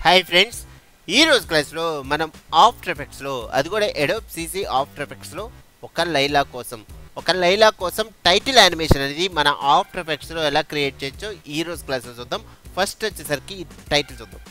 Hi friends, ఈరోజు క్లాస్లో మనం ఆఫ్టర్ ఎఫెక్ట్స్లో అది కూడా అడోబ్ సిసి ఆఫ్టర్ ఎఫెక్ట్స్లో ఒక లైలా కోసం టైటిల్ యానిమేషన్ అనేది మన ఆఫ్టర్ ఎఫెక్ట్స్లో ఎలా క్రియేట్ చేయొచ్చో ఈరోజు క్లాస్లో చూద్దాం. ఫస్ట్ వచ్చేసరికి టైటిల్ చూద్దాం.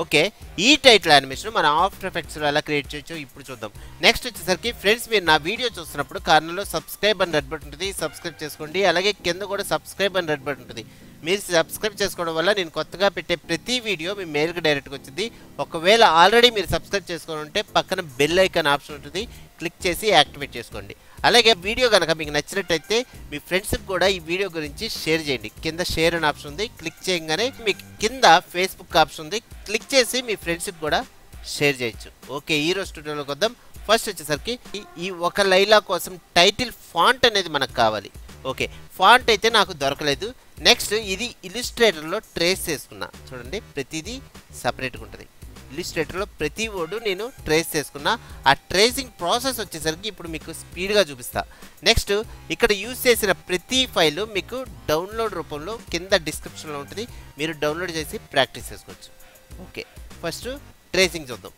ఓకే, ఈ టైటిల్ యానిమేషన్ మన ఆఫ్టర్ ఎఫెక్ట్స్లో ఎలా క్రియేట్ చేయొచ్చో ఇప్పుడు చూద్దాం. నెక్స్ట్ వచ్చేసరికి ఫ్రెండ్స్, మీరు నా వీడియో చూస్తున్నప్పుడు కార్నర్లో సబ్స్క్రైబ్ అని రెడ్ బటన్ ఉంటుంది, సబ్స్క్రైబ్ చేసుకోండి. అలాగే కింద కూడా సబ్స్క్రైబ్ అని రెడ్ బటన్ ఉంటుంది. మీరు సబ్స్క్రైబ్ చేసుకోవడం వల్ల నేను కొత్తగా పెట్టే ప్రతి వీడియో మీ మెయిల్కి డైరెక్ట్గా వచ్చింది. ఒకవేళ ఆల్రెడీ మీరు సబ్స్క్రైబ్ చేసుకొని ఉంటే పక్కన బెల్ ఐకాన్ ఆప్షన్ ఉంటుంది, క్లిక్ చేసి యాక్టివేట్ చేసుకోండి. అలాగే వీడియో కనుక మీకు నచ్చినట్టయితే మీ ఫ్రెండ్స్కి కూడా ఈ వీడియో గురించి షేర్ చేయండి. కింద షేర్ అని ఆప్షన్ ఉంది, క్లిక్ చేయగానే మీకు కింద ఫేస్బుక్ ఆప్షన్ ఉంది, క్లిక్ చేసి మీ ఫ్రెండ్స్కి కూడా షేర్ చేయొచ్చు. ఓకే, ఈరోజు ట్యూటోరియల్కి వద్దాం. ఫస్ట్ వచ్చేసరికి ఈ ఒక లైలా కోసం టైటిల్ ఫాంట్ అనేది మనకు కావాలి. ఓకే, ఫాంట్ అయితే నాకు దొరకలేదు. నెక్స్ట్ ఇది ఇల్లుస్ట్రేటర్లో ట్రేస్ చేసుకున్నా. చూడండి, ప్రతిదీ సపరేట్గా ఉంటుంది. ఇల్లుస్ట్రేటర్లో ప్రతి వర్డ్ నేను ట్రేస్ చేసుకున్నా. ఆ ట్రేసింగ్ ప్రాసెస్ వచ్చేసరికి ఇప్పుడు మీకు స్పీడ్గా చూపిస్తా. నెక్స్ట్ ఇక్కడ యూజ్ చేసిన ప్రతి ఫైలు మీకు డౌన్లోడ్ రూపంలో కింద డిస్క్రిప్షన్లో ఉంటుంది, మీరు డౌన్లోడ్ చేసి ప్రాక్టీస్ చేసుకోవచ్చు. ఓకే, ఫస్ట్ ట్రేసింగ్ చూద్దాం.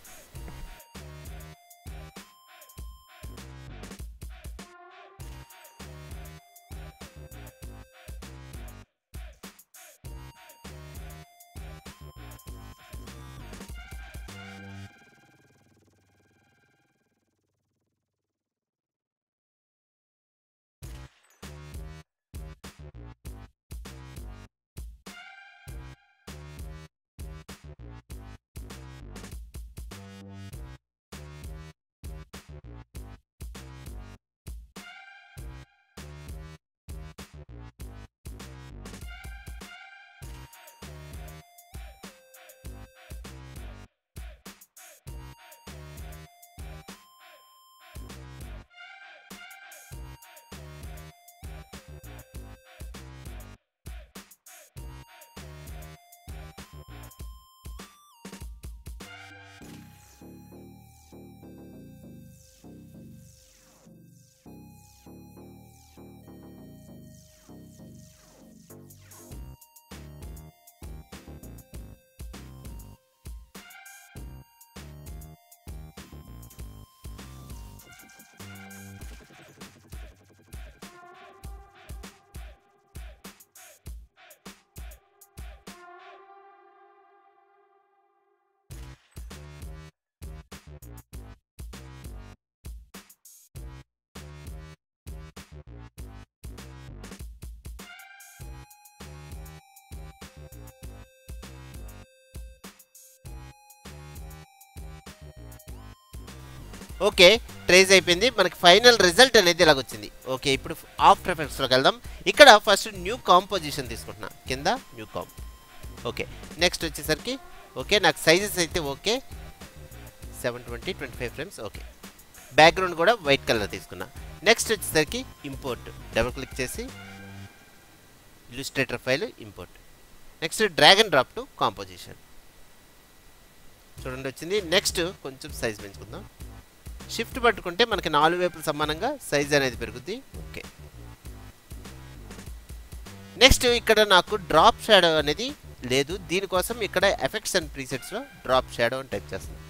ఓకే, ట్రేస్ అయిపోయింది. మనకి ఫైనల్ రిజల్ట్ అనేది ఇలాగొచ్చింది. ఓకే, ఇప్పుడు ఆఫ్టర్ ఎఫెక్ట్స్లోకి వెళ్దాం. ఇక్కడ ఫస్ట్ న్యూ కాంపోజిషన్ తీసుకుంటున్నా, కింద న్యూ కాంప్. ఓకే, నెక్స్ట్ వచ్చేసరికి ఓకే, నాకు సైజెస్ అయితే ఓకే, 720 25 ఫ్రేమ్స్. ఓకే, బ్యాక్గ్రౌండ్ కూడా వైట్ కలర్ తీసుకున్నా. నెక్స్ట్ వచ్చేసరికి ఇంపోర్ట్, డబుల్ క్లిక్ చేసి Illustrator file import. Next drag and drop to composition. చూడండి వచ్చింది. నెక్స్ట్ కొంచెం సైజ్ పెంచుకుందాం. షిఫ్ట్ పట్టుకుంటే మనకి 4 వైపులు సమానంగా సైజ్ అనేది పెరుగుద్ది. ఓకే, నెక్స్ట్ ఇక్కడ నాకు డ్రాప్ షాడో అనేది లేదు, దీనికోసం ఇక్కడ ఎఫెక్ట్స్ అండ్ ప్రీసెట్స్లో డ్రాప్ షాడో అని టైప్ చేస్తుంది.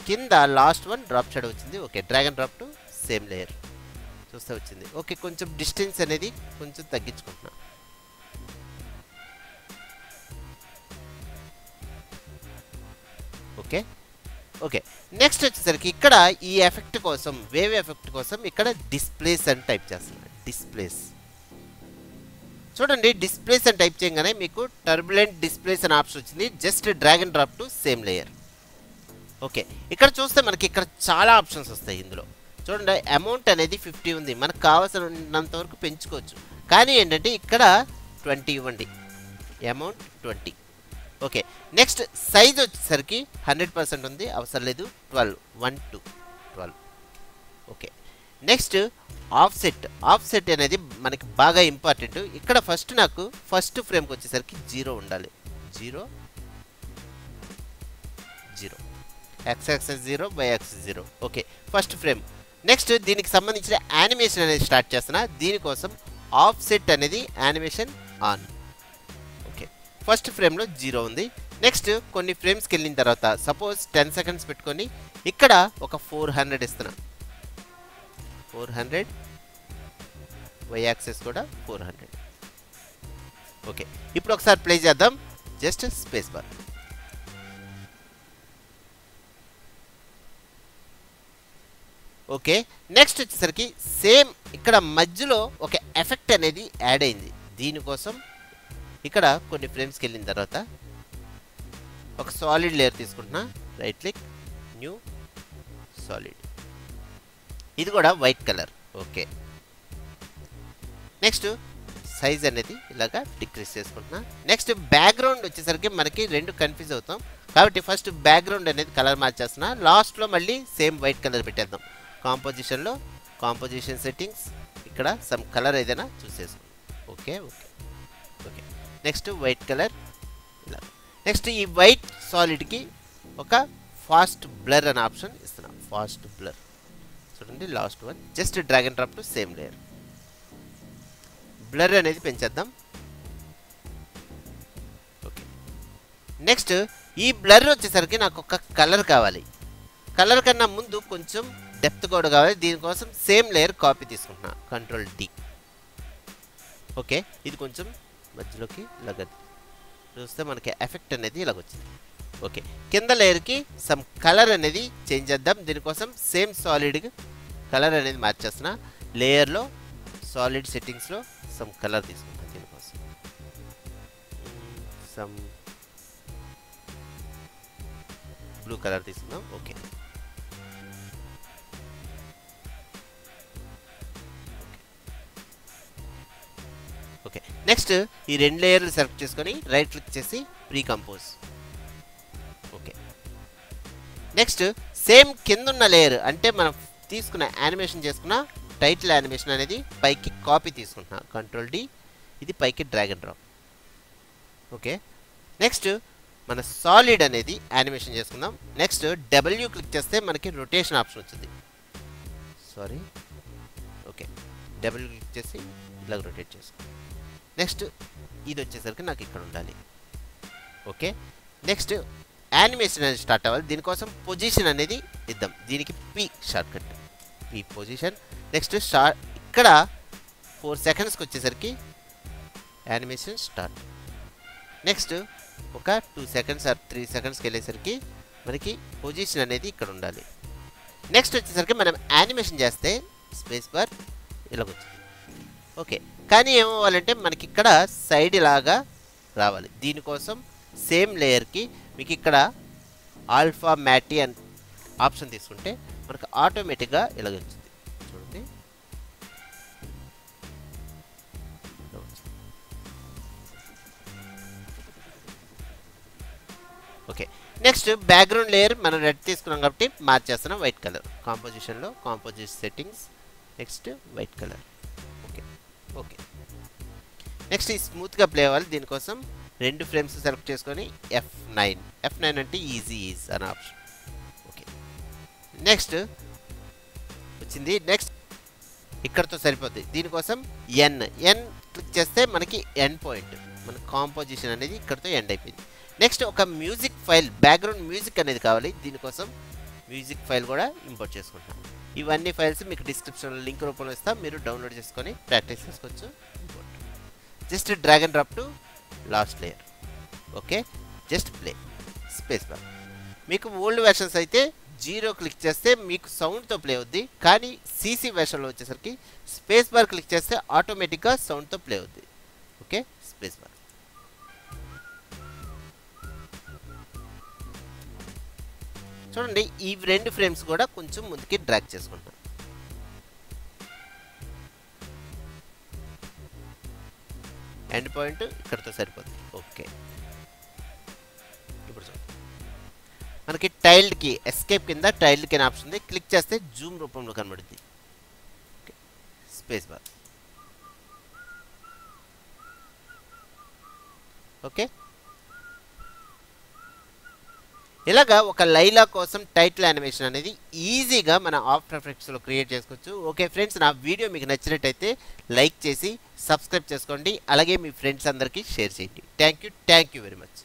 కింద లాస్ట్ వన్ డ్రాప్ షాడో వచ్చింది. Okay, drag and drop to same layer చూస్తే వచ్చింది. ఓకే, కొంచెం డిస్టెన్స్ అనేది కొంచెం తగ్గించుకుంటున్నా. ఓకే ఓకే, నెక్స్ట్ వచ్చేసరికి ఇక్కడ ఈ ఎఫెక్ట్ కోసం, వేవ్ ఎఫెక్ట్ కోసం ఇక్కడ డిస్ప్లేస్ అని టైప్ చేస్తున్నా. డిస్ప్లేస్ చూడండి, డిస్ప్లేస్ అని టైప్ చేయగానే మీకు టర్బులెంట్ డిస్ప్లేస్ అని ఆప్షన్ వచ్చింది. Just drag and drop to same layer. Okay, ఇక్కడ చూస్తే మనకి ఇక్కడ చాలా ఆప్షన్స్ వస్తాయి. ఇందులో చూడండి, అమౌంట్ అనేది 50 ఉంది, మనకు కావాల్సినంత వరకు పెంచుకోవచ్చు. కానీ ఏంటంటే ఇక్కడ 20 ఇవ్వండి, అమౌంట్ 20. ఓకే, నెక్స్ట్ సైజ్ వచ్చేసరికి 100% ఉంది, అవసరం లేదు. 12 1 2 12. ఓకే, నెక్స్ట్ ఆఫ్సెట్ అనేది మనకి బాగా ఇంపార్టెంట్. ఇక్కడ ఫస్ట్ నాకు ఫస్ట్ ఫ్రేమ్కి వచ్చేసరికి 0 ఉండాలి. 0 0. x axis 0 y axis 0. Okay, first frame. Next దీనికి సంబంధించిన యానిమేషన్ అనేది స్టార్ట్ చేస్తున్నా. దీనికోసం ఆఫ్సెట్ అనేది యానిమేషన్ ఆన్. ఓకే, ఫస్ట్ ఫ్రేమ్లో 0 ఉంది. నెక్స్ట్ కొన్ని ఫ్రేమ్స్కి వెళ్ళిన తర్వాత సపోజ్ 10 సెకండ్స్ పెట్టుకొని ఇక్కడ ఒక 400 ఇస్తున్నా. 400 y యాక్సిస్ కూడా 400. ఓకే, ఇప్పుడు ఒకసారి ప్లే చేద్దాం. Just space bar. Okay, next వచ్చేసరికి సేమ్ ఇక్కడ మధ్యలో ఒక ఎఫెక్ట్ అనేది యాడ్ అయింది. దీనికోసం ఇక్కడ కొన్ని ఫ్రేమ్స్కి వెళ్ళిన తర్వాత ఒక సాలిడ్ లేయర్ తీసుకుంటున్నా. Right click, new solid. ఇది కూడా white colour. Okay, next size అనేది ఇలాగా డిక్రీస్ చేసుకుంటున్నా. నెక్స్ట్ బ్యాక్గ్రౌండ్ వచ్చేసరికి మనకి రెండు కన్ఫ్యూజ్ అవుతాం కాబట్టి ఫస్ట్ బ్యాక్గ్రౌండ్ అనేది కలర్ మార్చేస్తున్నా. లాస్ట్లో మళ్ళీ సేమ్ వైట్ కలర్ పెట్టేద్దాం. కాంపోజిషన్లో కాంపోజిషన్ సెట్టింగ్స్ ఇక్కడ సమ్ కలర్ ఏదైనా చూస్ చేసుకోండి. Okay okay okay, next white colour ఇలా. నెక్స్ట్ ఈ వైట్ సాలిడ్కి ఒక ఫాస్ట్ బ్లర్ అనే ఆప్షన్ ఇస్తున్నాం. ఫాస్ట్ బ్లర్ చూడండి, last one. Just drag and drop to same layer. Blur అనేది పెంచేద్దాం. ఓకే, నెక్స్ట్ ఈ బ్లర్ వచ్చేసరికి నాకు ఒక కలర్ కావాలి. కలర్ కన్నా ముందు కొంచెం డెప్త్ కూడా కావాలి. దీనికోసం సేమ్ లేయర్ కాపీ తీసుకుంటున్నా. Control D. ఓకే, ఇది కొంచెం మధ్యలోకి ఇలాగ చూస్తే మనకి ఎఫెక్ట్ అనేది ఇలాగొచ్చింది. ఓకే, కింద లేయర్కి సమ్ కలర్ అనేది చేంజ్ చేద్దాం. దీనికోసం సేమ్ సాలిడ్ కలర్ అనేది మార్చేస్తున్నా. లేయర్లో సాలిడ్ సెట్టింగ్స్లో సమ్ కలర్ తీసుకుంటాం. దీనికోసం సమ్ బ్లూ కలర్ తీసుకుందాం. ఓకే, ఓకే, నెక్స్ట్ ఈ రెండు లేయర్లు సెలెక్ట్ చేసుకొని రైట్ క్లిక్ చేసి pre compose. Okay, next same కింద ఉన్న లేయర్ అంటే మనం తీసుకున్న యానిమేషన్ చేసుకున్న టైటిల్ యానిమేషన్ అనేది పైకి కాపీ తీసుకుంటున్నా. Control D. ఇది పైకి drag and drop. Okay, next మన సాలిడ్ అనేది యానిమేషన్ చేసుకుందాం. నెక్స్ట్ W క్లిక్ చేస్తే మనకి రొటేషన్ ఆప్షన్ వచ్చింది. సారీ, ఓకే, W క్లిక్ చేసి ఇలా రొటేట్ చేసుకుందాం. నెక్స్ట్ ఇది వచ్చేసరికి నాకు ఇక్కడ ఉండాలి. ఓకే, నెక్స్ట్ యానిమేషన్ అనేది స్టార్ట్ అవ్వాలి. దీనికోసం పొజిషన్ అనేది ఇద్దాం. దీనికి P short cut, P position. Next ఇక్కడ 4 సెకండ్స్కి వచ్చేసరికి యానిమేషన్ స్టార్ట్. నెక్స్ట్ ఒక 2 సెకండ్స్ ఆర్ 3 సెకండ్స్కి వెళ్ళేసరికి మనకి పొజిషన్ అనేది ఇక్కడ ఉండాలి. నెక్స్ట్ వచ్చేసరికి మనం యానిమేషన్ చేస్తే స్పేస్ బార్ ఇలాగొచ్చింది. ఓకే, కానీ ఏమవ్వాలంటే మనకి ఇక్కడ సైడ్ ఇలాగా రావాలి. దీనికోసం సేమ్ లేయర్కి మీకు ఇక్కడ ఆల్ఫా మ్యాటి అని ఆప్షన్ తీసుకుంటే మనకు ఆటోమేటిక్గా ఇలాగ వచ్చింది. చూడండి, ఓకే, నెక్స్ట్ బ్యాక్గ్రౌండ్ లేయర్ మనం రెడ్ తీసుకున్నాం కాబట్టి మార్చేస్తున్నాం వైట్ కలర్. కాంపోజిషన్లో composition settings, next white colour. Okay okay, next ఈ స్మూత్గా ప్లే అవ్వాలి. దీనికోసం 2 ఫ్రేమ్స్ సెలెక్ట్ చేసుకొని F9 అంటే ఈజీ అనే ఆప్షన్. ఓకే, నెక్స్ట్ వచ్చింది. నెక్స్ట్ ఇక్కడతో సరిపోద్ది. దీనికోసం N క్లిక్ చేస్తే మనకి ఎండ్ పాయింట్, మన కాంపోజిషన్ అనేది ఇక్కడతో ఎండ్ అయిపోయింది. నెక్స్ట్ ఒక మ్యూజిక్ ఫైల్, బ్యాక్గ్రౌండ్ మ్యూజిక్ అనేది కావాలి. దీనికోసం మ్యూజిక్ ఫైల్ కూడా ఇంపోర్ట్ చేసుకుంటాం. ఇవన్నీ ఫైల్స్ మీకు డిస్క్రిప్షన్లో లింక్ రూపంలో ఇస్తా, మీరు డౌన్లోడ్ చేసుకొని ప్రాక్టీస్ చేసుకోవచ్చు. Just drag and drop to last layer. Okay, just play. Space bar. మీకు ఓల్డ్ వెర్షన్స్ అయితే 0 క్లిక్ చేస్తే మీకు సౌండ్తో ప్లే అవుద్ది. కానీ CC వెర్షన్లో వచ్చేసరికి స్పేస్ బార్ క్లిక్ చేస్తే ఆటోమేటిక్గా సౌండ్తో ప్లే అవుద్ది. Okay, space bar. చూడండి, ఈ 2 ఫ్రేమ్స్ కూడా కొంచెం ముందుకి డ్రాగ్ చేసుకుంటాం. ఎండ్ పాయింట్ ఇక్కడతో సరిపోతుంది. ఓకే, ఇప్పుడు చూడండి, మనకి టైల్డ్కి ఎస్కేప్ కింద టైల్డ్కి అనే ఆప్షన్ ఉంది. క్లిక్ చేస్తే జూమ్ రూపంలో కనబడుద్ది. Okay, space bar. ఓకే, ఇలాగా ఒక లైలా కోసం టైటిల్ యానిమేషన్ అనేది ఈజీగా మన ఆఫ్టర్ ఎఫెక్ట్స్లో క్రియేట్ చేసుకోవచ్చు. ఓకే ఫ్రెండ్స్, నా వీడియో మీకు నచ్చినట్టయితే లైక్ చేసి సబ్స్క్రైబ్ చేసుకోండి, అలాగే మీ ఫ్రెండ్స్ అందరికీ షేర్ చేయండి. Thank you very much.